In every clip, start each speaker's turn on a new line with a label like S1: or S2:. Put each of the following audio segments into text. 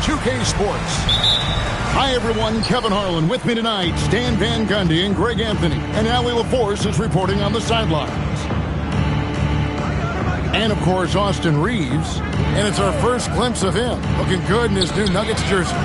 S1: 2K Sports. Hi, everyone. Kevin Harlan with me tonight. Stan Van Gundy and Greg Anthony. And Allie LaForce is reporting on the sidelines. And, of course, Austin Reeves. And it's our first glimpse of him. Looking good in his new Nuggets jersey.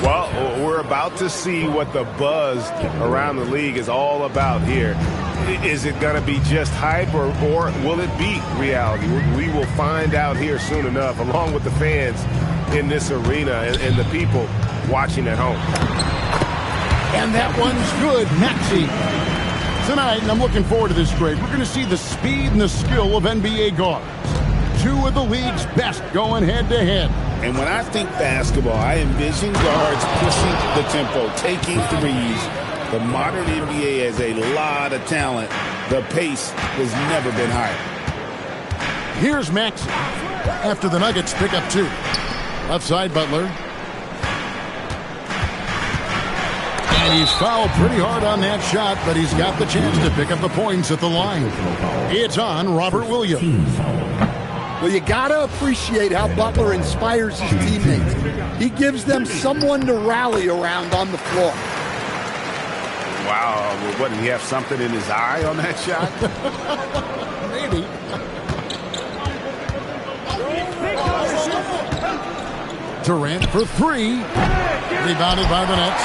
S2: Well, we're about to see what the buzz around the league is all about here. Is it going to be just hype or will it be reality? We will find out here soon enough, along with the fans in this arena and the people watching at home.
S1: And that one's good, Maxey. Tonight, and I'm looking forward to this, Greg, we're going to see the speed and the skill of NBA guards. Two of the league's best going head-to-head.
S3: And when I think basketball, I envision guards pushing the tempo, taking threes. The modern NBA has a lot of talent. The pace has never been higher.
S1: Here's Maxey after the Nuggets pick up two. Left side, Butler. And he's fouled pretty hard on that shot, but he's got the chance to pick up the points at the line. It's on Robert Williams.
S4: Well, you got to appreciate how Butler inspires his teammates. He gives them someone to rally around on the floor.
S2: Wow, what, did he have something in his eye on that shot?
S1: Maybe. Durant for three. Rebounded by the Nets.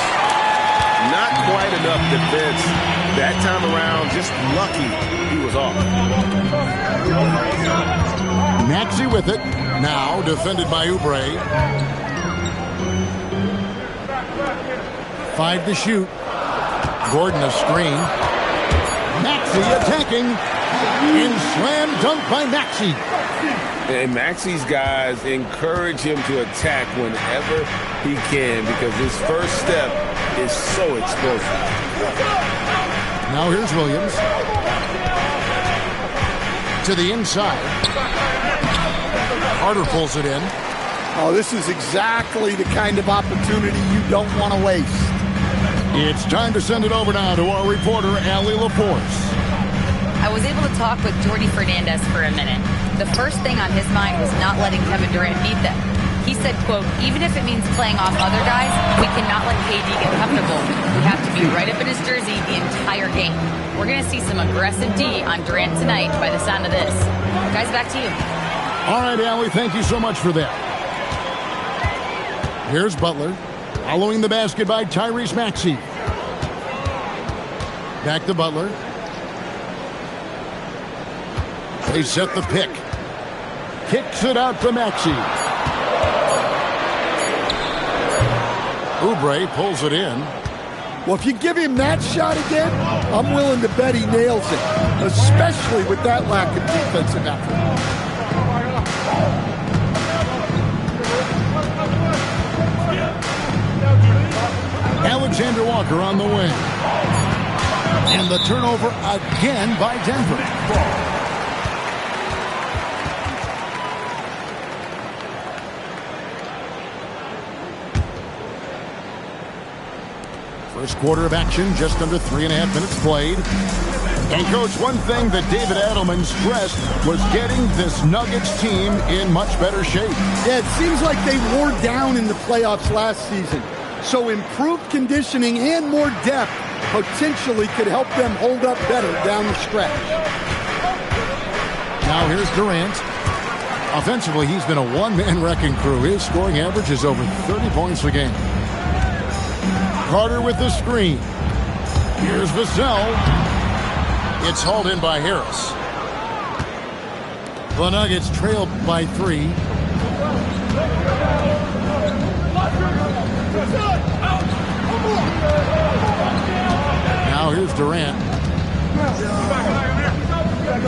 S2: Not quite enough defense. That time around, just lucky he was off.
S1: Maxey with it. Now defended by Oubre. 5 to shoot. Gordon a screen. Maxey attacking. And slam dunk by Maxey.
S2: And Maxey's guys encourage him to attack whenever he can because his first step is so explosive.
S1: Now here's Williams. To the inside. Carter pulls it in.
S4: Oh, this is exactly the kind of opportunity you don't want to waste.
S1: It's time to send it over now to our reporter, Allie LaForce.
S5: I was able to talk with Jordi Fernandez for a minute. The first thing on his mind was not letting Kevin Durant beat them. He said, quote, even if it means playing off other guys, we cannot let KD get comfortable. We have to be right up in his jersey the entire game. We're going to see some aggressive D on Durant tonight by the sound of this. Guys, back to you.
S1: All right, Allie, thank you so much for that. Here's Butler. Following the basket by Tyrese Maxey. Back to Butler. They set the pick. Kicks it out to Maxey. Oubre pulls it in.
S4: Well, if you give him that shot again, I'm willing to bet he nails it, especially with that lack of defensive effort.
S1: Alexander Walker on the wing. And the turnover again by Denver. First quarter of action, just under 3.5 minutes played. And, Coach, one thing that David Adelman stressed was getting this Nuggets team in much better shape.
S4: Yeah, it seems like they wore down in the playoffs last season. So improved conditioning and more depth potentially could help them hold up better down the stretch.
S1: Now here's Durant. Offensively, he's been a one-man wrecking crew. His scoring average is over 30 points a game. Carter with the screen. Here's Vassell. It's hauled in by Harris. The Nuggets trail by 3. Now here's Durant.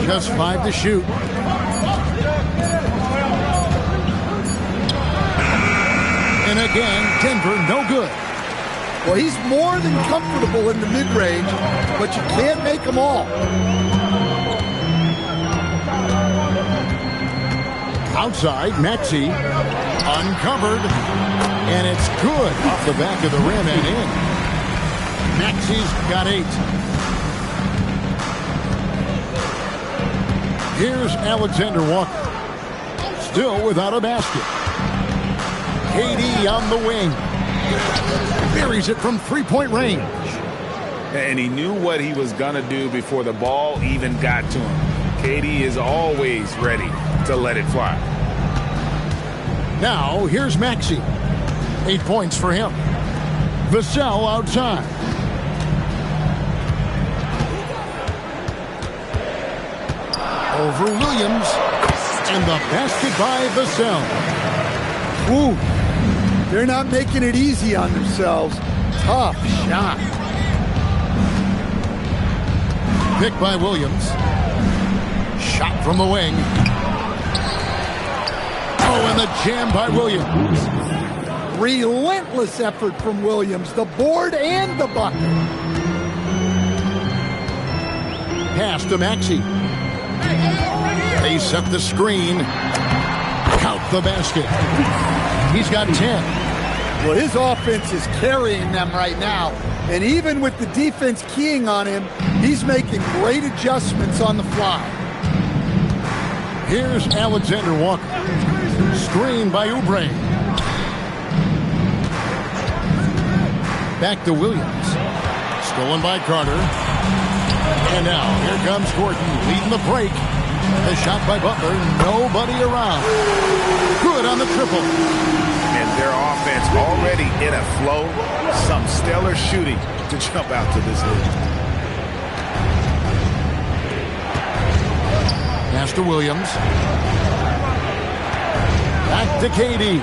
S1: Just 5 to shoot. And again, Denver no good.
S4: Well, he's more than comfortable in the mid-range, but you can't make them all.
S1: Outside, Maxey uncovered, and it's good off the back of the rim and in. Maxey's got 8. Here's Alexander Walker, still without a basket. KD on the wing. Buries it from 3-point range.
S3: And he knew what he was going to do before the ball even got to him. KD is always ready to let it fly.
S1: Now, here's Maxey. 8 points for him. Vassell outside. Over Williams. And the basket by Vassell.
S4: Ooh. They're not making it easy on themselves. Tough shot.
S1: Pick by Williams. Shot from the wing. Oh, and the jam by Williams.
S4: Relentless effort from Williams. The board and the bucket.
S1: Pass to Maxey. They set the screen. Count the basket. He's got 10.
S4: Well, his offense is carrying them right now. And even with the defense keying on him, he's making great adjustments on the fly.
S1: Here's Alexander Walker. Screen by Oubre. Back to Williams. Stolen by Carter. And now, here comes Gordon leading the break. The shot by Butler. Nobody around. Good on the triple.
S2: And their offense already in a flow. Some stellar shooting to jump out to this lead.
S1: Pass to Williams. Back to KD.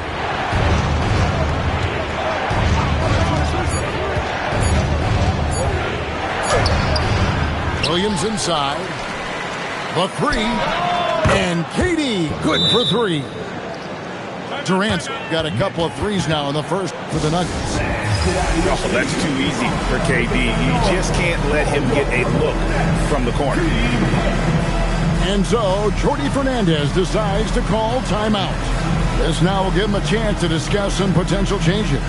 S1: Williams inside. The 3. And KD good for 3. Durant's got a couple of threes now in the first for the Nuggets.
S3: Oh, that's too easy for KD. You just can't let him get a look from the corner.
S1: And so, Jordi Fernandez decides to call timeout. This now will give him a chance to discuss some potential changes.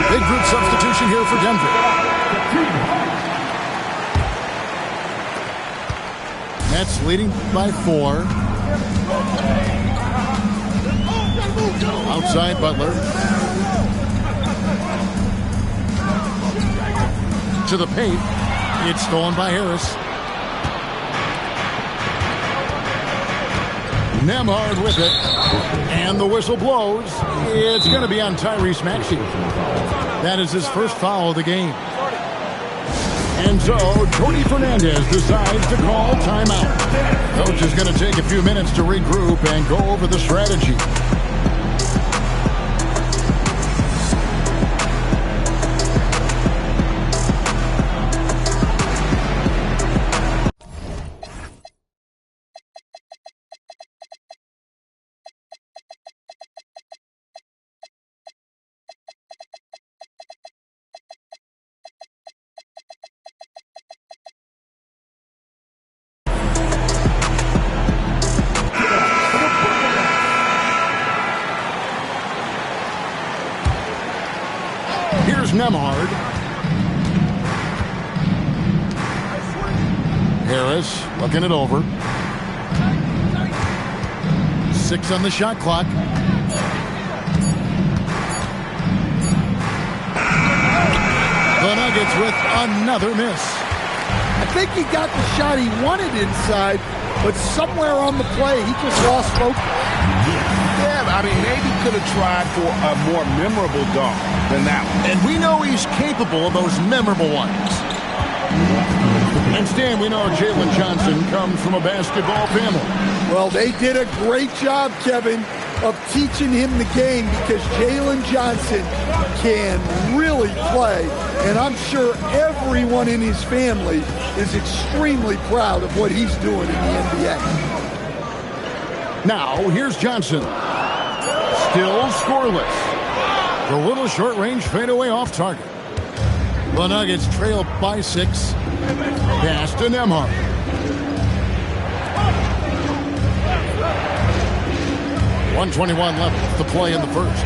S1: Big group substitution. possession here for Denver. Nets leading by 4. Outside Butler. To the paint. It's stolen by Harris. Nembhard with it. And the whistle blows. It's going to be on Tyrese Maxey. That is his first foul of the game. And so, Tony Fernandez decides to call timeout. Coach is going to take a few minutes to regroup and go over the strategy. Here's Nembhard. Harris looking it over. 6 on the shot clock. The Nuggets with another miss.
S4: I think he got the shot he wanted inside, but somewhere on the play, he just lost focus.
S3: Yeah, I mean, maybe could have tried for a more memorable dunk than that one.
S1: And we know he's capable of those memorable ones. And Stan, we know Jalen Johnson comes from a basketball family.
S4: Well, they did a great job, Kevin, of teaching him the game because Jalen Johnson can really play. And I'm sure everyone in his family is extremely proud of what he's doing in the NBA.
S1: Now, here's Johnson. Still scoreless. The little short-range fadeaway off target. The Nuggets trail by 6. Pass to Nembhard. .121 left to play in the first.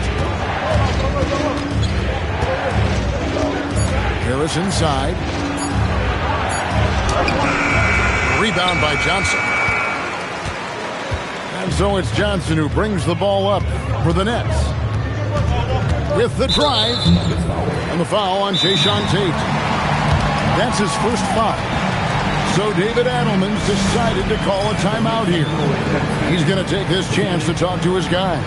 S1: Harris inside. Rebound by Johnson. And so it's Johnson who brings the ball up for the Nets. With the drive. And the foul on Jae'Sean Tate. That's his first foul. So David Adelman's decided to call a timeout here. He's going to take this chance to talk to his guys.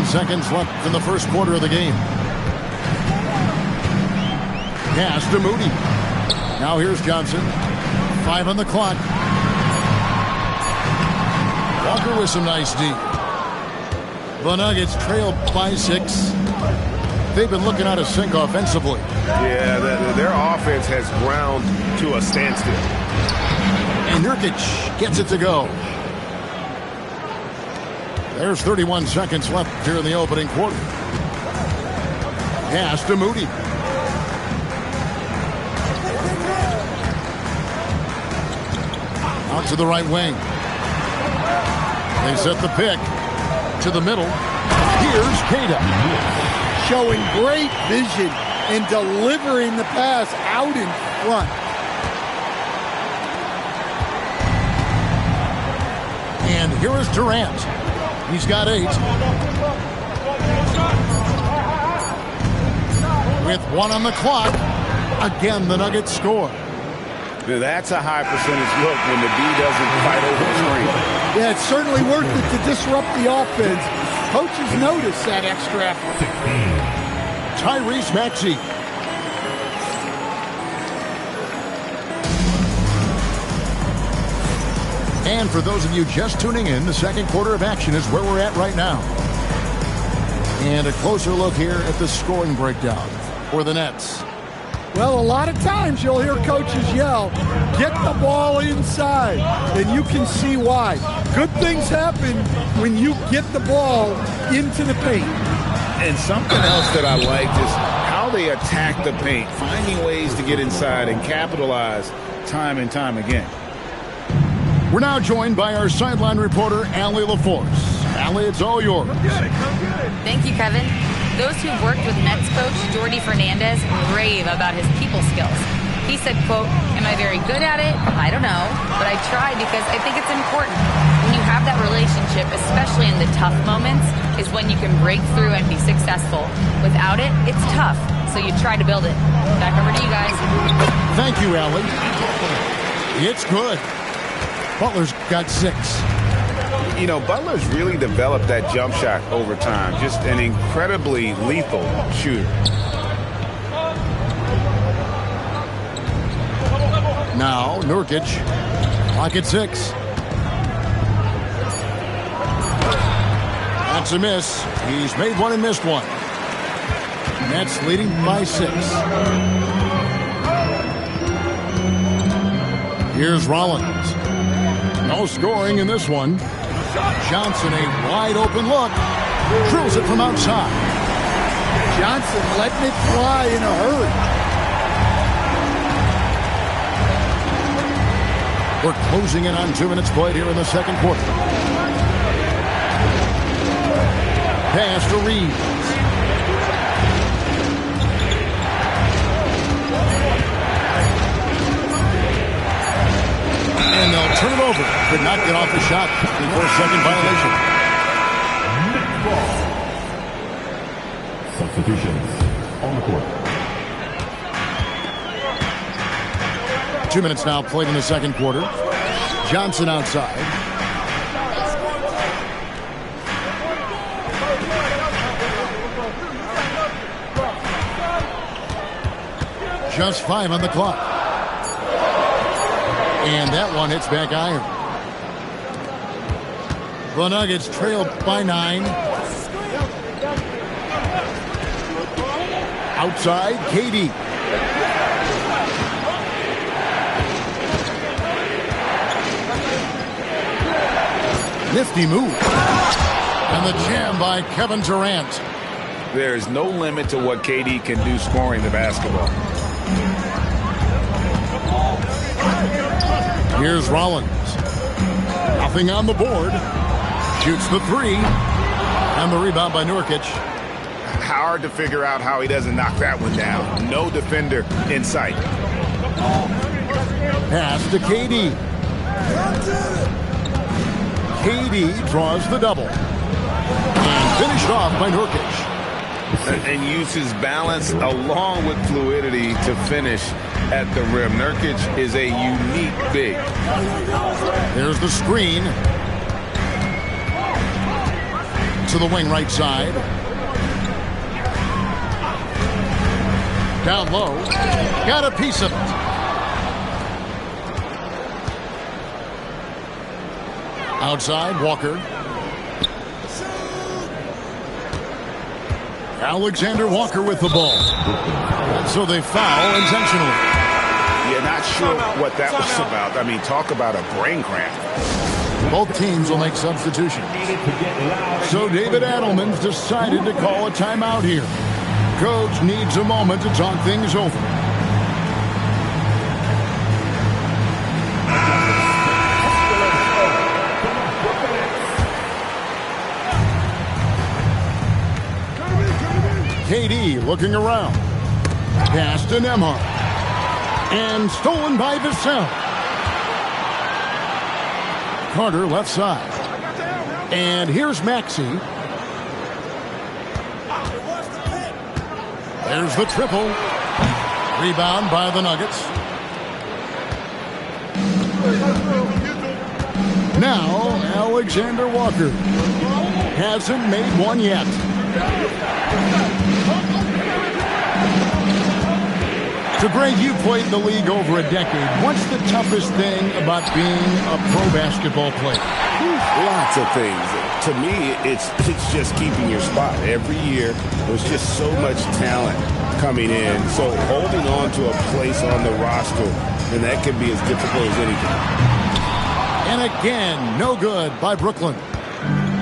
S1: Seconds left in the first quarter of the game. Pass to Moody. Now here's Johnson. 5 on the clock. Walker with some nice D. The Nuggets trail by 6. They've been looking out of sync offensively.
S2: Yeah, their offense has ground to a standstill.
S1: And Nurkic gets it to go. There's 31 seconds left here in the opening quarter. Pass to Moody. Out to the right wing. They set the pick to the middle. Here's Queta.
S4: Showing great vision and delivering the pass out in front.
S1: And here is Durant. He's got 8. With 1 on the clock, again the Nuggets score.
S3: That's a high percentage look when the D doesn't fight over the screen.
S4: Yeah, it's certainly worth it to disrupt the offense. Coaches notice that extra effort.
S1: Tyrese Maxey. And for those of you just tuning in, the second quarter of action is where we're at right now. And a closer look here at the scoring breakdown for the Nets.
S4: Well, a lot of times you'll hear coaches yell, get the ball inside, and you can see why. Good things happen when you get the ball into the paint.
S3: And something else that I like is how they attack the paint, finding ways to get inside and capitalize time and time again.
S1: We're now joined by our sideline reporter, Allie LaForce. Allie, it's all yours.
S5: Thank you, Kevin. Those who've worked with Nets coach Jordi Fernandez rave about his people skills. He said, quote, am I very good at it? I don't know, but I try because I think it's important. When you have that relationship, especially in the tough moments, is when you can break through and be successful. Without it, it's tough, so you try to build it. Back over to you guys.
S1: Thank you, Allie. It's good. Butler's got 6.
S2: You know, Butler's really developed that jump shot over time. Just an incredibly lethal shooter.
S1: Now, Nurkic, pocket 6. That's a miss. He's made one and missed one. Nets leading by 6. Here's Rollins. No scoring in this one. Johnson, a wide open look. Drills it from outside.
S4: Johnson letting it fly in a hurry.
S1: We're closing in on 2 minutes played here in the second quarter. Pass to Reeves. And they'll turn it over. Could not get off the shot before a second violation.
S6: Substitutions on the court.
S1: 2 minutes now played in the second quarter. Johnson outside. Just 5 on the clock. And that one hits back iron. The Nuggets trail by 9. Outside, KD. Nifty move. And the jam by Kevin Durant.
S2: There's no limit to what KD can do scoring the basketball.
S1: Here's Rollins. Nothing on the board. Shoots the 3. And the rebound by Nurkic.
S2: Hard to figure out how he doesn't knock that one down. No defender in sight.
S1: Pass to KD. KD draws the double. And finished off by Nurkic.
S2: And uses balance along with fluidity to finish at the rim. Nurkic is a unique big.
S1: There's the screen. To the wing right side. Down low. Got a piece of it. Outside, Walker. Alexander Walker with the ball. So they foul intentionally.
S2: Yeah, not sure what that was about. I mean, talk about a brain cramp.
S1: Both teams will make substitutions. So David Adelman's decided to call a timeout here. Coach needs a moment to talk things over. KD looking around. Pass to Nembhard. And stolen by Vassell. Carter left side. And here's Maxey. There's the triple. Rebound by the Nuggets. Now, Alexander Walker. Hasn't made one yet. So, Greg, you played in the league over a decade. What's the toughest thing about being a pro basketball player?
S3: Lots of things. To me, it's just keeping your spot. Every year, there's just so much talent coming in. So holding on to a place on the roster, and that can be as difficult as anything.
S1: And again, no good by Brooklyn.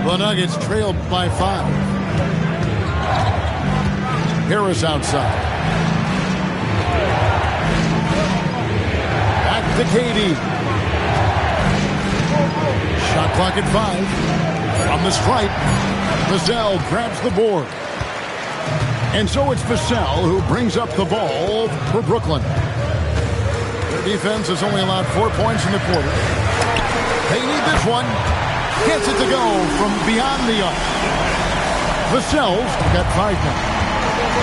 S1: The Nuggets trailed by 5. Harris outside. Back to KD. Shot clock at 5. From the stripe, Vassell grabs the board. And so it's Vassell who brings up the ball for Brooklyn. Their defense has only allowed 4 points in the quarter. They need this one. Gets it to go from beyond the arc. Vassell's got 5 now.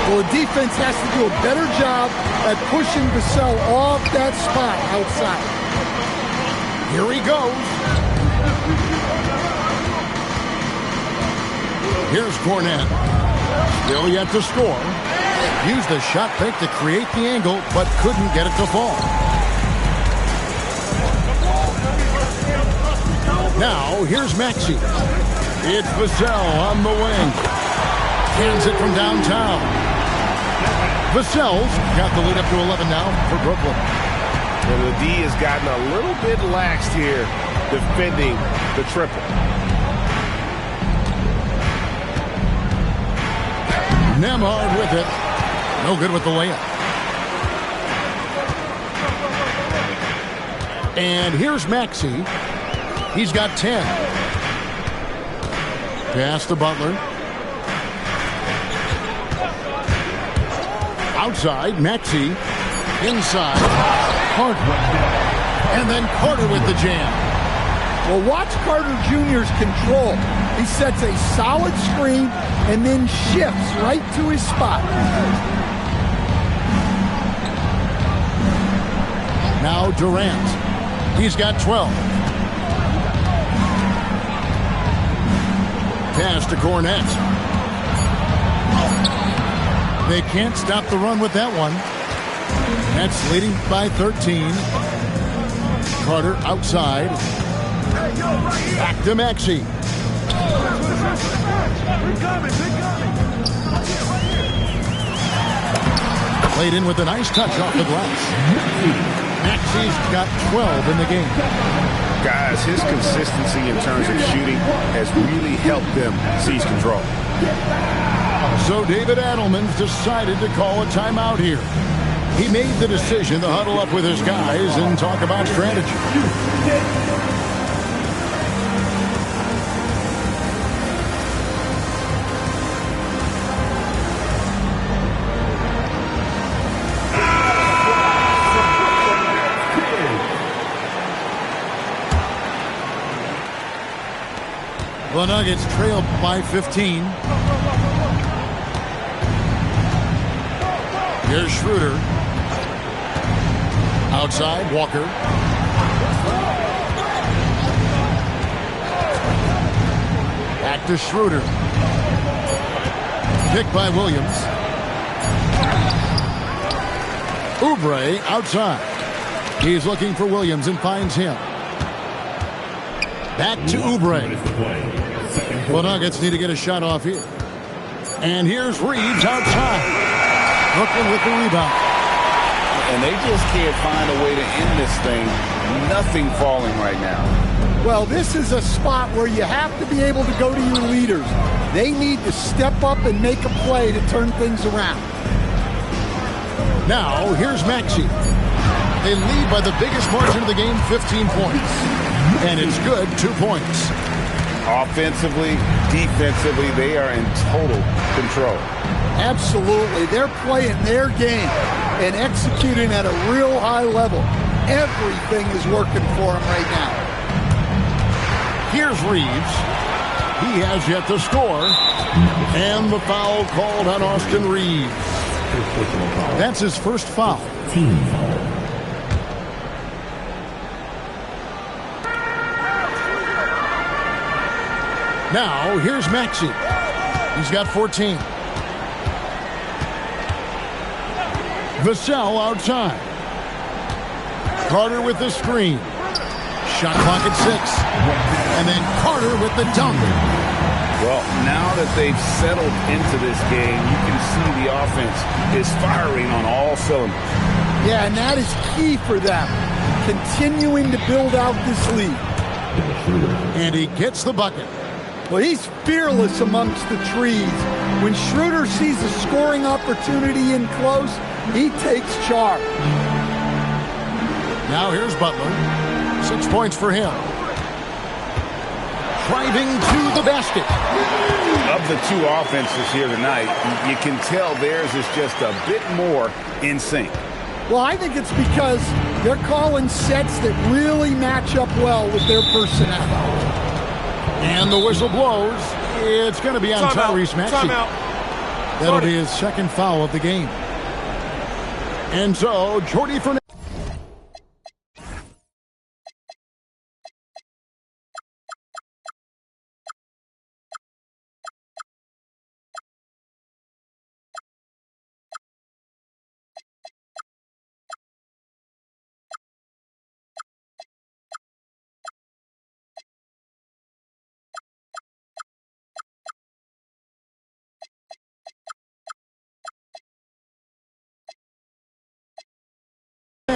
S4: Well, the defense has to do a better job at pushing Vassell off that spot outside.
S1: Here he goes. Here's Cornette. Still yet to score. Used the shot fake to create the angle, but couldn't get it to fall. Now, here's Maxey. It's Vassell on the wing. Cans it from downtown. Vassell's got the lead up to 11 now for Brooklyn.
S2: And the D has gotten a little bit laxed here defending the triple.
S1: Nembhard with it. No good with the layup. And here's Maxey. He's got 10. Pass to Butler. Outside, Maxey. Inside, Carter. And then Carter with the jam.
S4: Well, watch Carter Jr.'s control. He sets a solid screen and then shifts right to his spot.
S1: Now Durant. He's got 12. Pass to Cornette. They can't stop the run with that one. Nets leading by 13. Carter outside. Back to Maxey. Played in with a nice touch off the glass. Maxey's got 12 in the game.
S2: Guys, his consistency in terms of shooting has really helped them seize control.
S1: So David Adelman's decided to call a timeout here. He made the decision to huddle up with his guys and talk about strategy. The Nuggets trailed by 15. Here's Schroeder. Outside, Walker. Back to Schroeder. Picked by Williams. Oubre outside. He's looking for Williams and finds him. Back to Oubre. The Nuggets need to get a shot off here. And here's Reeves outside. Brooklyn with the rebound.
S3: And they just can't find a way to end this thing. Nothing falling right now.
S4: Well, this is a spot where you have to be able to go to your leaders. They need to step up and make a play to turn things around.
S1: Now, here's Maxey. They lead by the biggest margin of the game, 15 points. And it's good, 2 points.
S3: Offensively, defensively, they are in total control.
S4: Absolutely. They're playing their game and executing at a real high level. Everything is working for them right now.
S1: Here's Reeves. He has yet to score. And the foul called on Austin Reeves. That's his first foul. Now, here's Maxey. He's got 14. Vassell outside. Carter with the screen. Shot clock at 6. And then Carter with the dunk.
S3: Well, now that they've settled into this game, you can see the offense is firing on all cylinders.
S4: Yeah, and that is key for them, continuing to build out this lead.
S1: And he gets the bucket.
S4: Well, he's fearless amongst the trees. When Schroeder sees a scoring opportunity in close, he takes charge.
S1: Now here's Butler. 6 points for him. Driving to the basket.
S3: Of the two offenses here tonight, you can tell theirs is just a bit more in sync.
S4: Well, I think it's because they're calling sets that really match up well with their personnel.
S1: And the whistle blows. It's going to be on Tyrese Maxey. That'll be his second foul of the game. And so, Jordy Fernandez.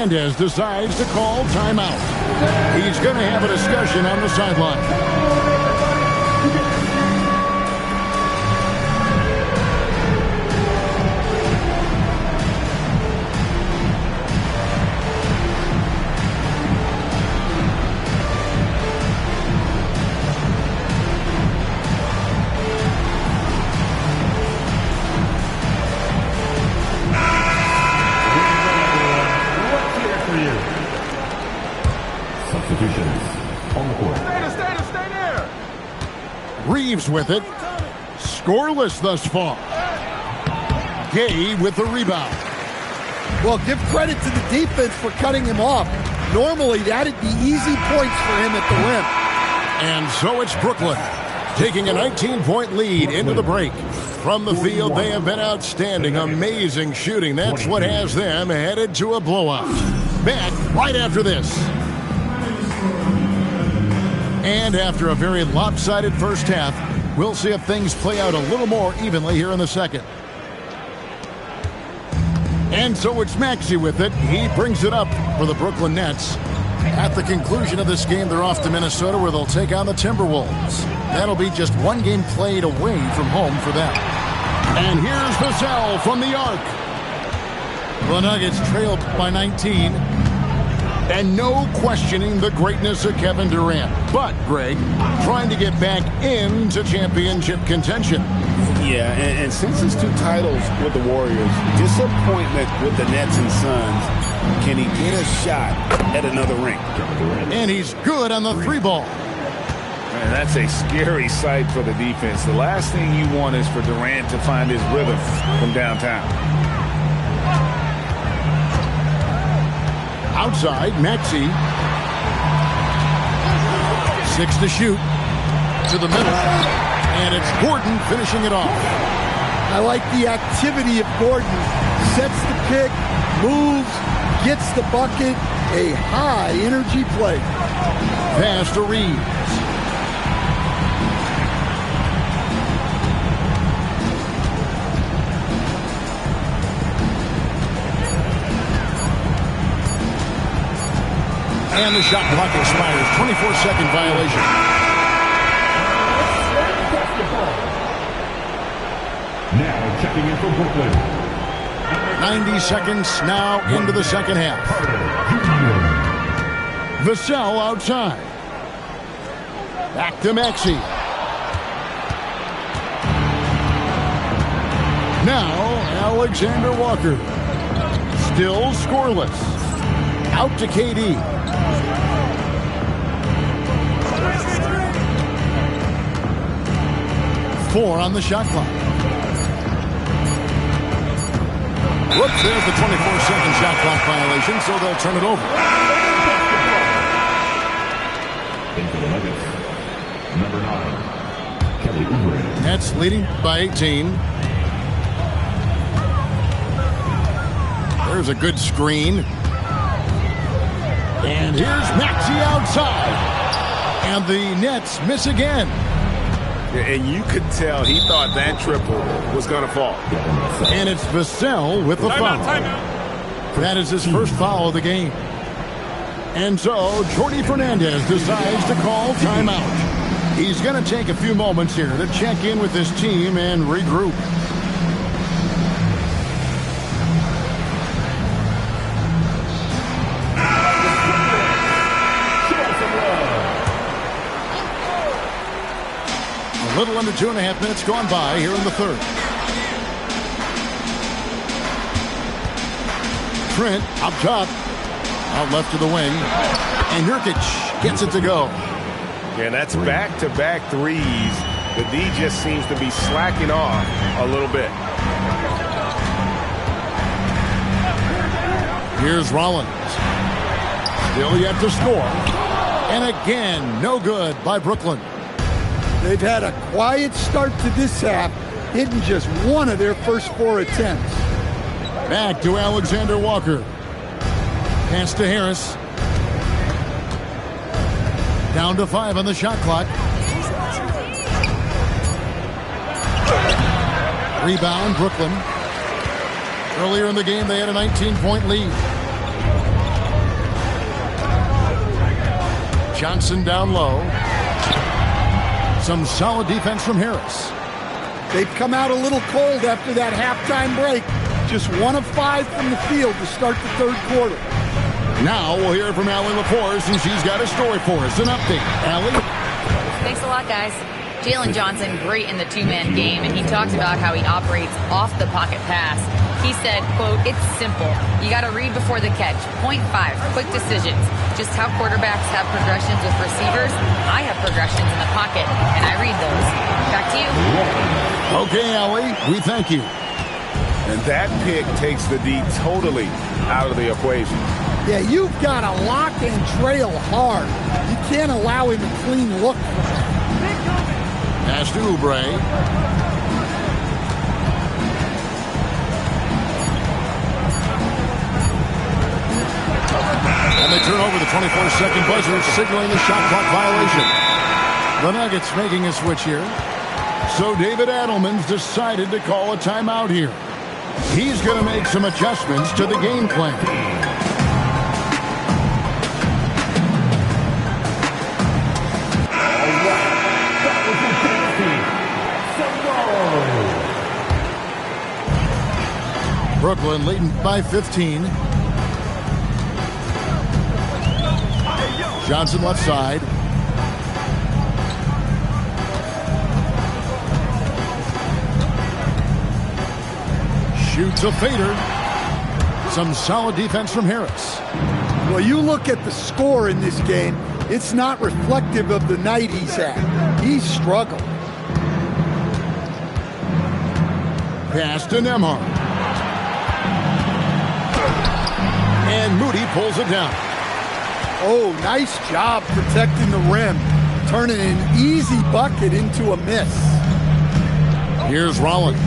S1: Hernandez decides to call timeout. He's going to have a discussion on the sideline.
S6: On the court.
S2: Stay there.
S1: Reeves with it. Scoreless thus far. Gay with the rebound.
S4: Well, give credit to the defense for cutting him off. Normally, that'd be easy points for him at the rim.
S1: And so it's Brooklyn taking a 19-point lead into the break. From the field, they have been outstanding. Amazing shooting. That's what has them headed to a blowout. Back right after this. And after a very lopsided first half, we'll see if things play out a little more evenly here in the second. And so it's Maxey with it. He brings it up for the Brooklyn Nets. At the conclusion of this game, they're off to Minnesota where they'll take on the Timberwolves. That'll be just one game played away from home for them. And here's Vassell from the arc. The Nuggets trailed by 19. And no questioning the greatness of Kevin Durant. But, Greg, trying to get back into championship contention.
S3: Yeah, and since his 2 titles with the Warriors, disappointment with the Nets and Suns, can he get a shot at another ring?
S1: And he's good on the 3-ball.
S3: Man, that's a scary sight for the defense. The last thing you want is for Durant to find his rhythm from downtown.
S1: Outside, Maxey. 6 to shoot. To the middle. And it's Gordon finishing it off.
S4: I like the activity of Gordon. Sets the pick, moves, gets the bucket. A high-energy play.
S1: Pass to Reeves. And the shot clock expires. 24-second violation.
S6: Now checking in for Brooklyn.
S1: 90 seconds now into the second half. Vassell outside. Back to Maxey. Now Alexander Walker. Still scoreless. Out to KD. Four on the shot clock. Whoops, there's the 24-second shot clock violation, so they'll turn it over.
S6: Into the Nuggets, number 9, Kelly Oubre.
S1: Nets leading by 18. There's a good screen. And here's Maxey outside. And the Nets miss again.
S2: And you could tell he thought that triple was going to fall.
S1: And it's Vassell with the foul. That is his first foul of the game. And so Jordi Fernandez decides to call timeout. He's going to take a few moments here to check in with his team and regroup. A little under 2.5 minutes gone by here in the third. Trent up top. Out left to the wing. And Nurkic gets it to go.
S2: Yeah, that's back-to-back threes. The D just seems to be slacking off a little bit.
S1: Here's Rollins. Still yet to score. And again, no good by Brooklyn.
S4: They've had a quiet start to this half, hitting just one of their first 4 attempts.
S1: Back to Alexander Walker. Pass to Harris. Down to 5 on the shot clock. Rebound, Brooklyn. Earlier in the game, they had a 19-point lead. Johnson down low. Some solid defense from Harris.
S4: They've come out a little cold after that halftime break. Just 1 of 5 from the field to start the third quarter.
S1: Now we'll hear from Allie LaForce, and she's got a story for us. An update. Allie?
S5: Thanks a lot, guys. Jalen Johnson, great in the two-man game, and he talked about how he operates off the pocket pass. He said, quote, "It's simple. You got to read before the catch. Point 5, quick decisions. Just how quarterbacks have progressions with receivers, I have progressions in the pocket, and I read those." Back to you.
S1: Okay, Allie, we thank you.
S2: And that pick takes the D totally out of the equation.
S4: Yeah, you've got to lock and trail hard. You can't allow him a clean look.
S1: Pass to Oubre. And they turn over the 24-second buzzer, signaling the shot clock violation. The Nuggets making a switch here. So David Adelman's decided to call a timeout here. He's going to make some adjustments to the game plan. Brooklyn leading by 15. Johnson left side. Shoots a fader. Some solid defense from Harris.
S4: Well, you look at the score in this game, it's not reflective of the night he's had. He's struggled.
S1: Pass to Nembhard. And Moody pulls it down.
S4: Oh, nice job protecting the rim. Turning an easy bucket into a miss.
S1: Here's Rollins.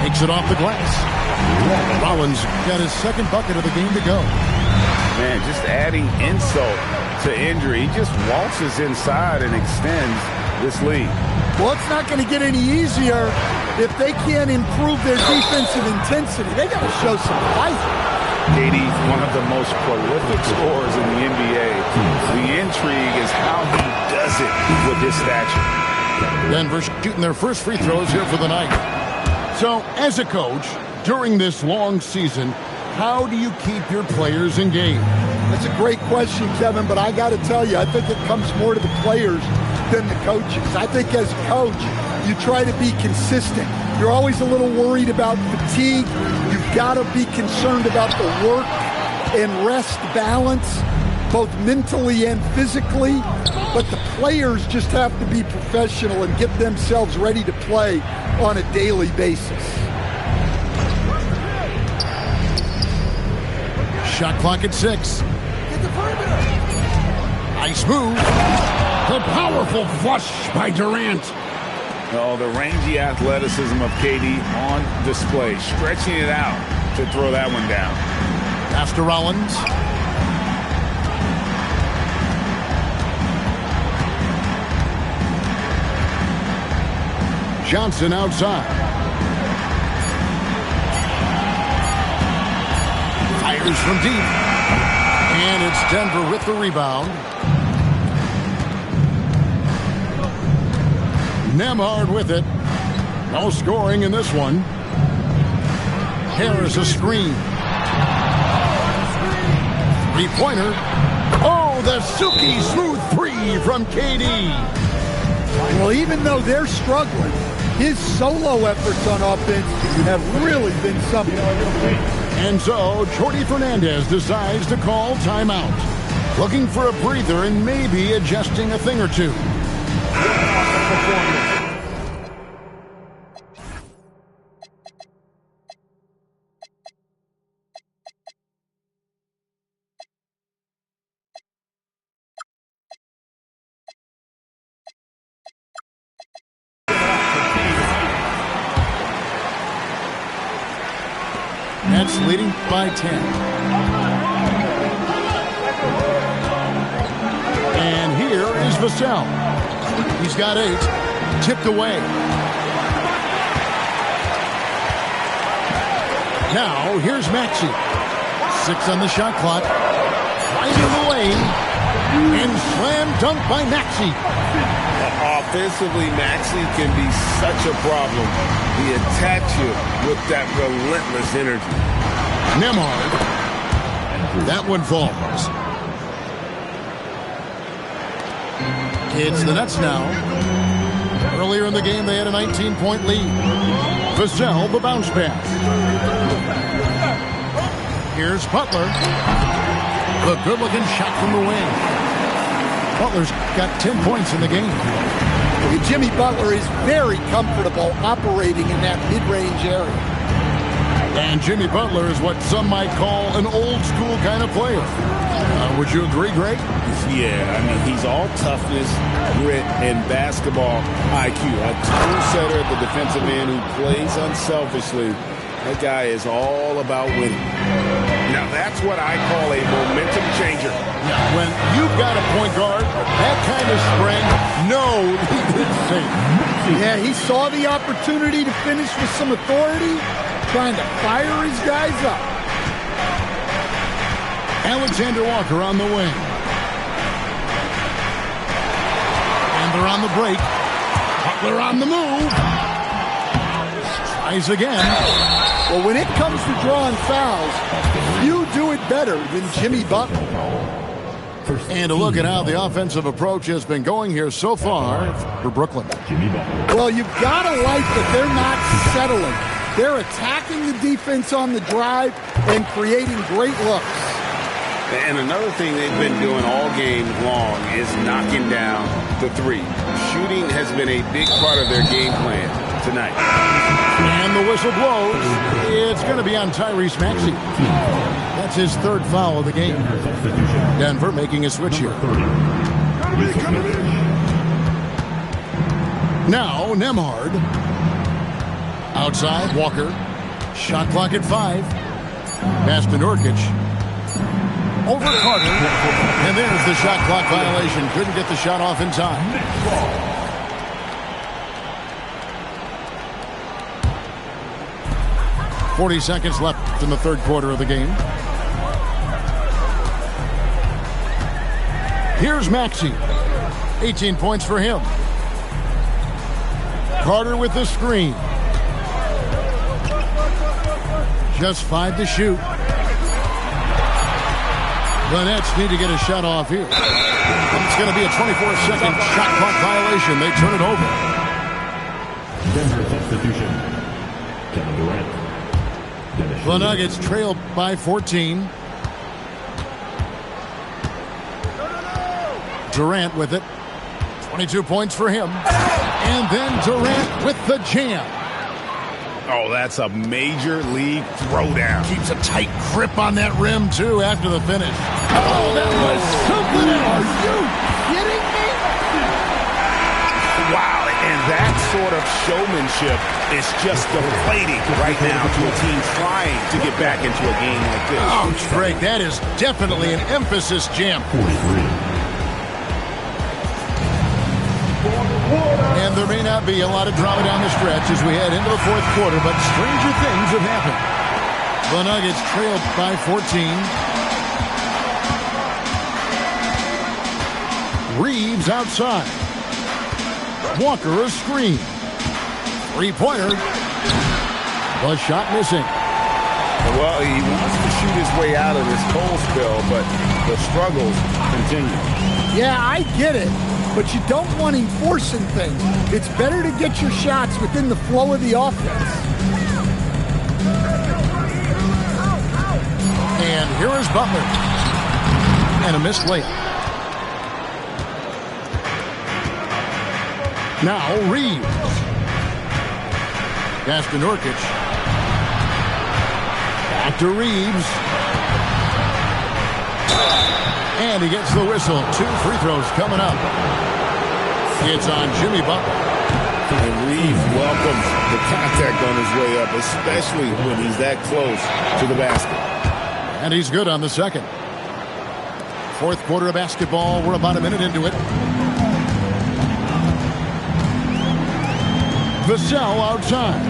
S1: Takes it off the glass. Rollins got his second bucket of the game to go.
S3: Man, just adding insult to injury. He just waltzes inside and extends this lead.
S4: Well, it's not going to get any easier if they can't improve their defensive intensity. They got to show some fight.
S3: KD's one of the most prolific scorers in the NBA. The intrigue is how he does it with his stature.
S1: Denver shooting their first free throws here for the night. So, as a coach, during this long season, how do you keep your players engaged?
S4: That's a great question, Kevin, but I got to tell you, I think it comes more to the players than the coaches. I think as a coach, you try to be consistent. You're always a little worried about fatigue. You've got to be concerned about the work and rest balance, both mentally and physically. But the players just have to be professional and get themselves ready to play on a daily basis.
S1: Shot clock at 6. Nice move. The powerful flush by Durant.
S3: Oh, the rangy athleticism of KD on display, stretching it out to throw that one down.
S1: Pass to Rollins. Johnson outside. Fires from deep. And it's Denver with the rebound. Nembhard with it. No scoring in this one. Harris a screen. Three-pointer. Oh, the silky smooth three from KD.
S4: Well, even though they're struggling, his solo efforts on offense have really been something.
S1: And so, Jordi Fernandez decides to call timeout. Looking for a breather and maybe adjusting a thing or two. Nets leading by 10. And here is Vassell. He's got 8. Tipped away. Now, here's Maxey. 6 on the shot clock. Right in the lane. And slam dunk by Maxey.
S3: Offensively, Maxey can be such a problem. He attacks you with that relentless energy.
S1: Nembhard. That one falls. It's the Nets now. Earlier in the game, they had a 19-point lead. Vassell, the bounce pass. Here's Butler. The good-looking shot from the wing. Butler's got 10 points in the game.
S4: Jimmy Butler is very comfortable operating in that mid-range area.
S1: And Jimmy Butler is what some might call an old-school kind of player. Would you agree, Greg?
S3: Yeah, I mean, he's all toughness, grit, and basketball IQ. A true setter at the defensive end who plays unselfishly. That guy is all about winning. Now, that's what I call a momentum changer.
S1: Yeah, when you've got a point guard, that kind of spring, no, he didn't think.
S4: Yeah, he saw the opportunity to finish with some authority, trying to fire his guys up.
S1: Alexander Walker on the wing. And they're on the break. Butler on the move. Tries again.
S4: Well, when it comes to drawing fouls, you do it better than Jimmy Butler.
S1: And a look at how the offensive approach has been going here so far for Brooklyn.
S4: Well, you've got to like that they're not settling. They're attacking the defense on the drive and creating great looks.
S3: And another thing they've been doing all game long is knocking down the three. Shooting has been a big part of their game plan tonight.
S1: And the whistle blows. It's going to be on Tyrese Maxey. That's his 3rd foul of the game. Denver making a switch here. Now, Nembhard. Outside, Walker. Shot clock at 5. Pass to Nurkic. Over Carter. And there's the shot clock violation. Couldn't get the shot off in time. 40 seconds left in the 3rd quarter of the game. Here's Maxey. 18 points for him. Carter with the screen. Just 5 to shoot. The Nets need to get a shot off here. And it's going to be a 24-second shot clock violation. They turn it over.
S6: Denver substitution. Kevin Durant.
S1: The Nuggets trail by 14. Durant with it. 22 points for him. And then Durant with the jam.
S2: Oh, that's a major league throwdown.
S1: Keeps a tight grip on that rim, too, after the finish. Oh, that was something else.
S4: Are you kidding me?
S2: Wow, and that sort of showmanship is just deflating right now to a team trying to get back into a game like this.
S1: Oh, Greg, that is definitely an emphasis jam.
S6: 43.
S1: And there may not be a lot of drama down the stretch as we head into the fourth quarter, but stranger things have happened. The Nuggets trailed by 14. Reeves outside. Walker a screen. Three-pointer. The shot missing.
S3: Well, he wants to shoot his way out of this cold spell, but the struggles continue.
S4: Yeah, I get it, but you don't want him forcing things. It's better to get your shots within the flow of the offense.
S1: And here is Butler. And a missed layup. Now Reeves. Pass to Nurkic. Back to Reeves. And he gets the whistle. 2 free throws coming up. It's on Jimmy Butler.
S3: And Reeves welcomes the contact on his way up, especially when he's that close to the basket.
S1: And he's good on the second. Fourth quarter of basketball. We're about a minute into it. Vassell outside.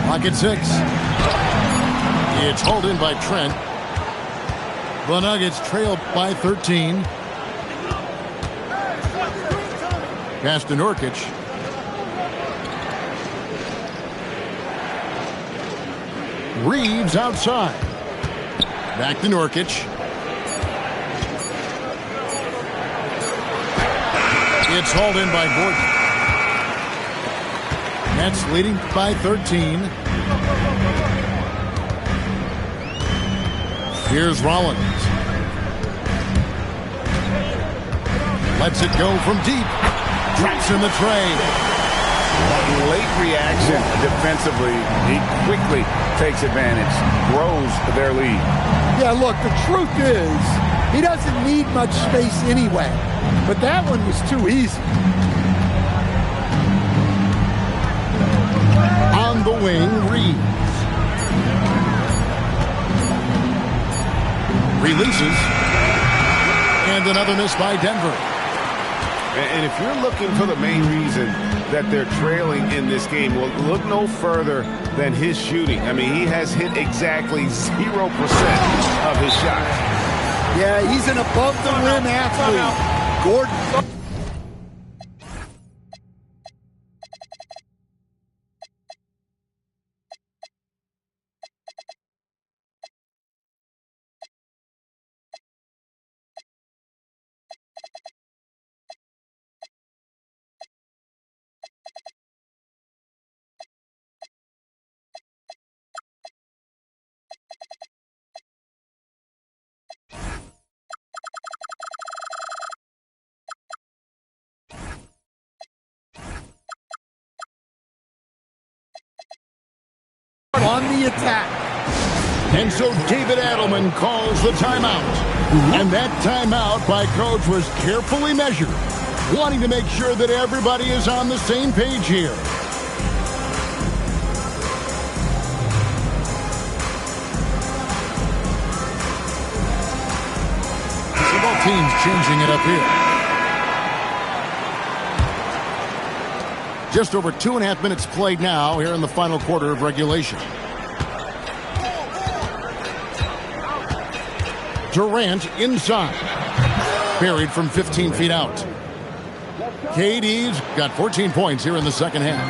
S1: Pocket 6. It's hauled in by Trent. The Nuggets trail by 13. Pass to Nurkic. Reeves outside. Back to Nurkic. It's hauled in by Gordon. Nets leading by 13. Here's Rollins. Lets it go from deep. Traps in the tray.
S3: Late reaction defensively. He quickly takes advantage. Grows their lead.
S4: Yeah, look, the truth is, he doesn't need much space anyway. But that one was too easy.
S1: On the wing, Reeves. Releases. And another miss by Denver.
S2: And if you're looking for the main reason that they're trailing in this game, well, look no further than his shooting. I mean, he has hit exactly 0% of his shots.
S4: Yeah, he's an above-the-rim athlete. Gordon. On the attack.
S1: And so David Adelman calls the timeout. And that timeout by Coach was carefully measured, wanting to make sure that everybody is on the same page here. So both teams changing it up here. Just over 2.5 minutes played now here in the final quarter of regulation. Durant inside. Buried from 15 feet out. KD's got 14 points here in the second half.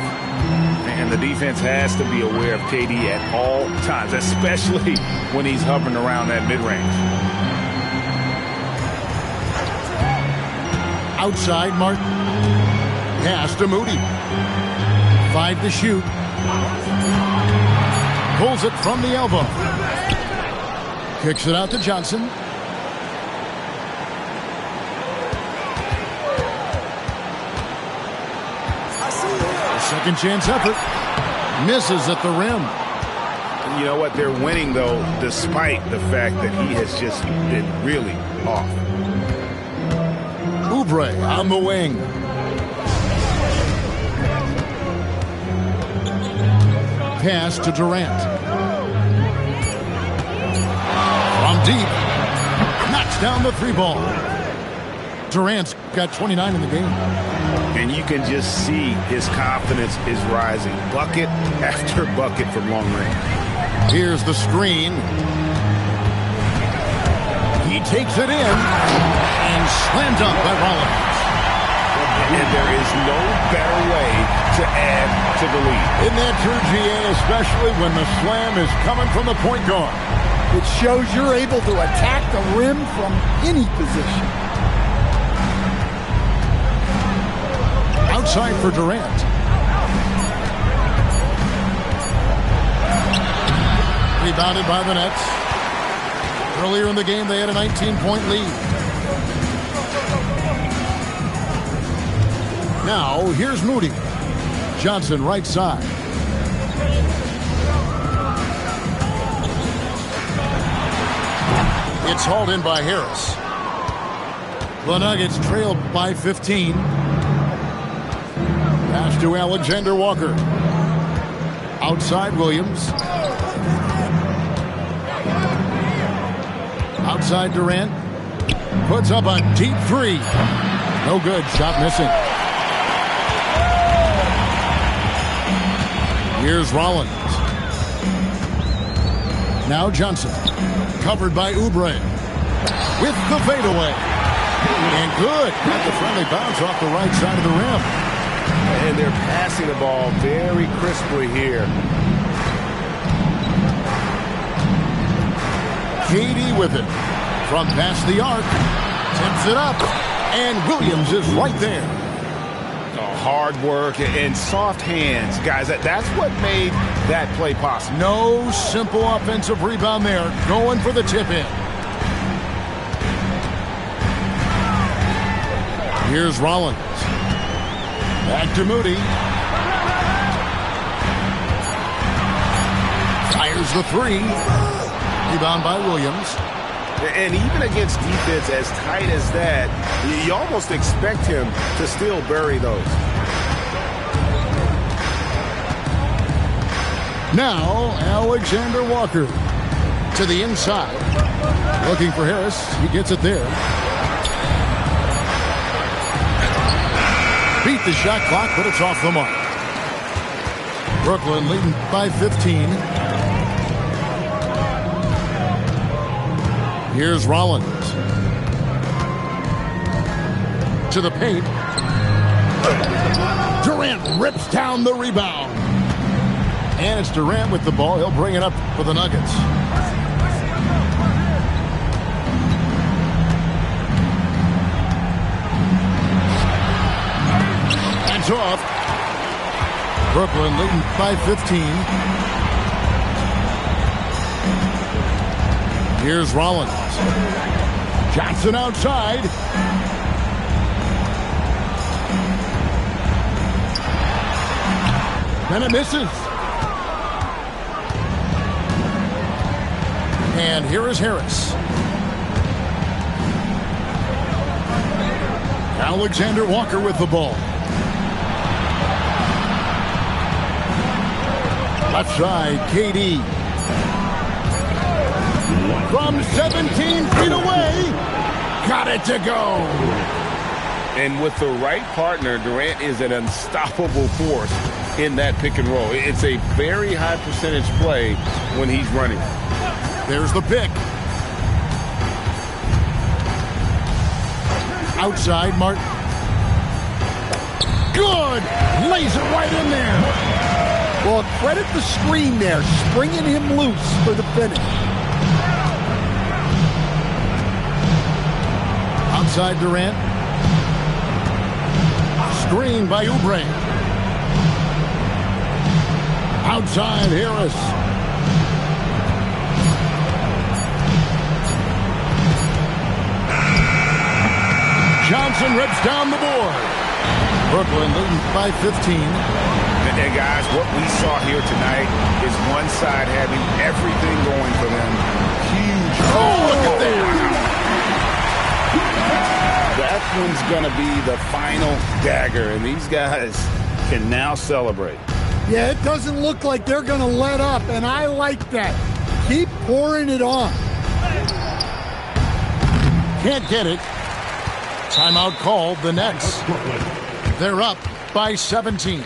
S3: And the defense has to be aware of KD at all times, especially when he's hovering around that mid-range.
S1: Outside, Martin. Pass to Moody. 5 to shoot. Pulls it from the elbow. Kicks it out to Johnson. A second chance effort. Misses at the rim.
S2: you know what? They're winning, though, despite the fact that he has just been really off.
S1: Oubre on the wing. Pass to Durant. From deep. Knocks down the three ball. Durant's got 29 in the game.
S2: And you can just see his confidence is rising. Bucket after bucket from long range.
S1: Here's the screen. He takes it in and slammed up by Rollins.
S2: And there is no better way to add to the lead.
S1: Isn't that true, GA, especially when the slam is coming from the point guard?
S4: It shows you're able to attack the rim from any position.
S1: Outside for Durant. Rebounded by the Nets. Earlier in the game, they had a 19-point lead. Now, here's Moody. Johnson, right side. It's hauled in by Harris. The Nuggets trailed by 15. Pass to Alexander Walker. Outside Williams. Outside Durant. Puts up a deep three. No good. Shot missing. Here's Rollins. Now Johnson. Covered by Oubre. With the fadeaway. And good. Got the friendly bounce off the right side of the rim.
S2: And they're passing the ball very crisply here.
S1: KD with it. From past the arc. Tips it up. And Williams is right there.
S2: Hard work and soft hands, guys. That's what made that play possible.
S1: No simple offensive rebound there. Going for the tip-in. Here's Rollins. Back to Moody. Fires the three. Rebound by Williams.
S2: And even against defense as tight as that, you almost expect him to still bury those.
S1: Now, Alexander Walker to the inside. Looking for Harris. He gets it there. Beat the shot clock, but it's off the mark. Brooklyn leading by 15. Here's Rollins. To the paint. Durant rips down the rebound. And it's Durant with the ball. He'll bring it up for the Nuggets. Hands off. Brooklyn leading by 15. Here's Rollins. Johnson outside. And it misses. And here is Harris. Alexander Walker with the ball. Left side, KD. From 17 feet away. Got it to go.
S2: And with the right partner, Durant is an unstoppable force in that pick and roll. It's a very high percentage play when he's running.
S1: There's the pick. Outside, Martin. Good! Lays it right in there.
S4: Well, credit the screen there, springing him loose for the finish.
S1: Outside Durant. Screen by Oubre. Outside Harris. Johnson rips down the board. Brooklyn leading by 15.
S2: And guys, what we saw here tonight is one side having everything going for them. Huge.
S1: Oh, look at that.
S3: That one's going to be the final dagger, and these guys can now celebrate.
S4: Yeah, it doesn't look like they're going to let up, and I like that. Keep pouring it on.
S1: Can't get it. Timeout called, the Nets. They're up by 17.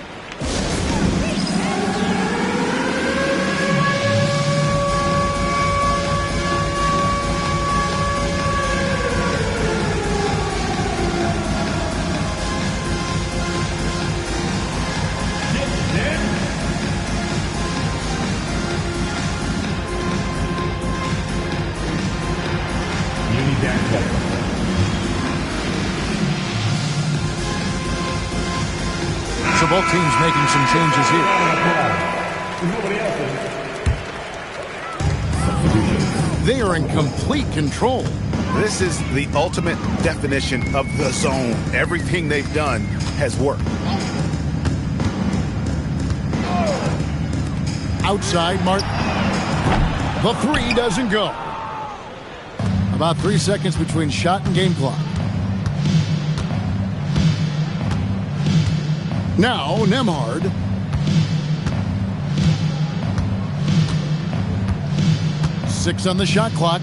S1: So both teams making some changes here. They are in complete control.
S2: This is the ultimate definition of the zone. Everything they've done has worked.
S1: Outside, Martin. The three doesn't go. About 3 seconds between shot and game clock. Now, Nembhard. Six on the shot clock.